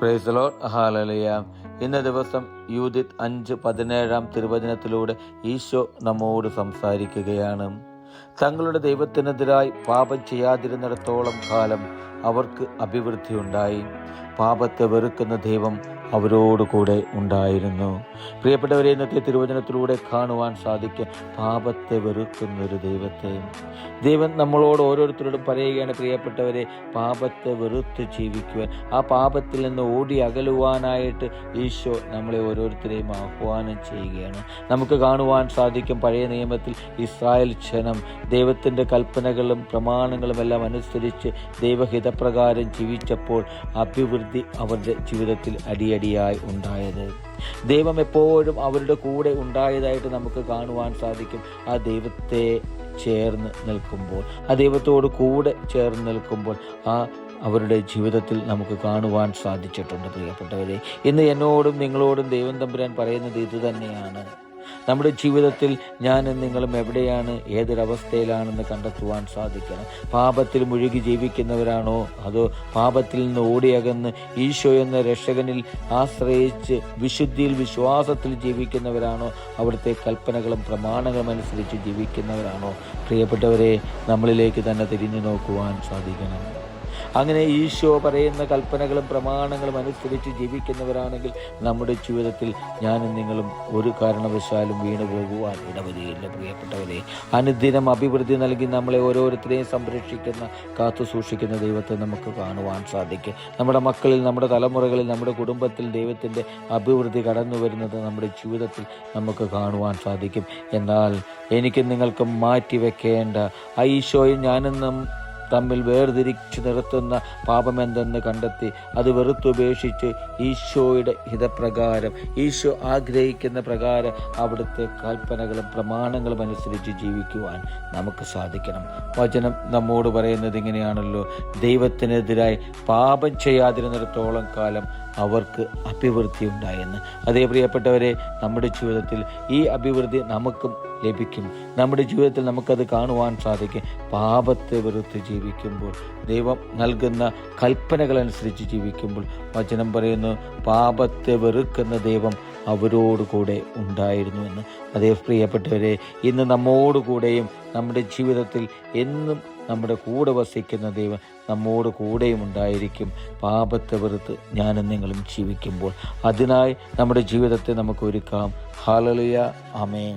Praise the Lord. Hallelujah. ഇന്ന ദിവസം യൂദിത്ത് 5:17 തിരുവചനത്തിലൂടെ ഈശോ നമ്മോട് സംസാരിക്കുകയാണ്. തങ്ങളുടെ ദൈവത്തിനെതിരായി പാപം ചെയ്യാതിരുന്നിടത്തോളം കാലം അവർക്ക് അഭിവൃദ്ധി ഉണ്ടായി. പാപത്തെ വെറുക്കുന്ന ദൈവം അവരോട് കൂടെ ഉണ്ടായിരുന്നു. പ്രിയപ്പെട്ടവരെ, ഇന്നത്തെ തിരുവചനത്തിലൂടെ കാണുവാൻ സാധിക്കും പാപത്തെ വെറുക്കുന്ന ഒരു ദൈവത്തെ. ദൈവം നമ്മളോട് ഓരോരുത്തരോടും പറയുകയാണ്, പ്രിയപ്പെട്ടവരെ, പാപത്തെ വെറുത്ത് ജീവിക്കുവാൻ, ആ പാപത്തിൽ നിന്ന് ഓടി അകലുവാനായിട്ട് ഈശോ നമ്മളെ ഓരോരുത്തരെയും ആഹ്വാനം ചെയ്യുകയാണ്. നമുക്ക് കാണുവാൻ സാധിക്കും പഴയ നിയമത്തിൽ ഇസ്രായേൽ ജനം ദൈവത്തിൻ്റെ കൽപ്പനകളും പ്രമാണങ്ങളും എല്ലാം അനുസരിച്ച് ദൈവഹിതപ്രകാരം ജീവിച്ചപ്പോൾ അഭിവൃദ്ധി അവരുടെ ജീവിതത്തിൽ അടിയടിയായി ഉണ്ടായത്. ദൈവം എപ്പോഴും അവരുടെ കൂടെ ഉണ്ടായതായിട്ട് നമുക്ക് കാണുവാൻ സാധിക്കും. ആ ദൈവത്തെ ചേർന്ന് നിൽക്കുമ്പോൾ, ആ ദൈവത്തോട് കൂടെ ചേർന്ന് നിൽക്കുമ്പോൾ അവരുടെ ജീവിതത്തിൽ നമുക്ക് കാണുവാൻ സാധിച്ചിട്ടുണ്ട്. പ്രിയപ്പെട്ടവരെ, ഇന്ന് എന്നോടും നിങ്ങളോടും ദൈവം തമ്പുരാൻ പറയുന്നത് ഇത് തന്നെയാണ്. നമ്മുടെ ജീവിതത്തിൽ ഞാനും നിങ്ങളും എവിടെയാണ്, ഏതൊരവസ്ഥയിലാണെന്ന് കണ്ടെത്തുവാൻ സാധിക്കണം. പാപത്തിൽ മുഴുകി ജീവിക്കുന്നവരാണോ, അതോ പാപത്തിൽ നിന്ന് ഓടിയകന്ന് ഈശോ എന്ന രക്ഷകനിൽ ആശ്രയിച്ച് വിശുദ്ധിയിൽ വിശ്വാസത്തിൽ ജീവിക്കുന്നവരാണോ, അവിടുത്തെ കൽപ്പനകളും പ്രമാണങ്ങളും അനുസരിച്ച് ജീവിക്കുന്നവരാണോ? പ്രിയപ്പെട്ടവരെ, നമ്മളിലേക്ക് തന്നെ തിരിഞ്ഞു നോക്കുവാൻ സാധിക്കണം. അങ്ങനെ ഈശോ പറയുന്ന കൽപ്പനകളും പ്രമാണങ്ങളും അനുസരിച്ച് ജീവിക്കുന്നവരാണെങ്കിൽ നമ്മുടെ ജീവിതത്തിൽ ഞാനും നിങ്ങളും ഒരു കാരണവശാലും വീണു പോകുവാൻ ഇടവരികയില്ല. പ്രിയപ്പെട്ടവരെ, അനുദിനം അഭിവൃദ്ധി നൽകി നമ്മളെ ഓരോരുത്തരെയും സംരക്ഷിക്കുന്ന, കാത്തു സൂക്ഷിക്കുന്ന ദൈവത്തെ നമുക്ക് കാണുവാൻ സാധിക്കും. നമ്മുടെ മക്കളിൽ, നമ്മുടെ തലമുറകളിൽ, നമ്മുടെ കുടുംബത്തിൽ ദൈവത്തിൻ്റെ അഭിവൃദ്ധി കടന്നു വരുന്നത് നമ്മുടെ ജീവിതത്തിൽ നമുക്ക് കാണുവാൻ സാധിക്കും. എന്നാൽ എനിക്ക് നിങ്ങൾക്ക് മാറ്റിവെക്കേണ്ട ഈശോയും ഞാനെന്നും തമ്മിൽ വേർതിരിച്ചു നിർത്തുന്ന പാപമെന്തെന്ന് കണ്ടെത്തി അത് വെറുത്തുപേക്ഷിച്ച് ഈശോയുടെ ഹിതപ്രകാരം, ഈശോ ആഗ്രഹിക്കുന്ന പ്രകാരം അവിടുത്തെ കൽപ്പനകളും പ്രമാണങ്ങളും അനുസരിച്ച് ജീവിക്കുവാൻ നമുക്ക് സാധിക്കണം. വചനം നമ്മോട് പറയുന്നത് ഇങ്ങനെയാണല്ലോ, ദൈവത്തിനെതിരായി പാപം ചെയ്യാതിരുന്നിടത്തോളം കാലം അവർക്ക് അഭിവൃദ്ധി ഉണ്ടായെന്ന്. അതേ പ്രിയപ്പെട്ടവരെ, നമ്മുടെ ജീവിതത്തിൽ ഈ അഭിവൃദ്ധി നമുക്കും ലഭിക്കും. നമ്മുടെ ജീവിതത്തിൽ നമുക്കത് കാണുവാൻ സാധിക്കും. പാപത്തെ വെറുത്ത് ജീവിക്കുമ്പോൾ, ദൈവം നൽകുന്ന കൽപ്പനകളനുസരിച്ച് ജീവിക്കുമ്പോൾ, വചനം പറയുന്നു, പാപത്തെ വെറുക്കുന്ന ദൈവം അവരോട് കൂടെ ഉണ്ടായിരുന്നു എന്ന്. അതേ പ്രിയപ്പെട്ടവരെ, ഇന്ന് നമ്മോടുകൂടെയും നമ്മുടെ ജീവിതത്തിൽ എന്നും നമ്മുടെ കൂടെ വസിക്കുന്ന ദൈവം നമ്മോട് കൂടെയും ഉണ്ടായിരിക്കും. പാപത്തെ വെറുത്ത് ഞാനും നിങ്ങളും ജീവിക്കുമ്പോൾ അതിനായി നമ്മുടെ ജീവിതത്തെ നമുക്ക് ഒരുക്കാം. ഹല്ലേലൂയ. ആമേൻ.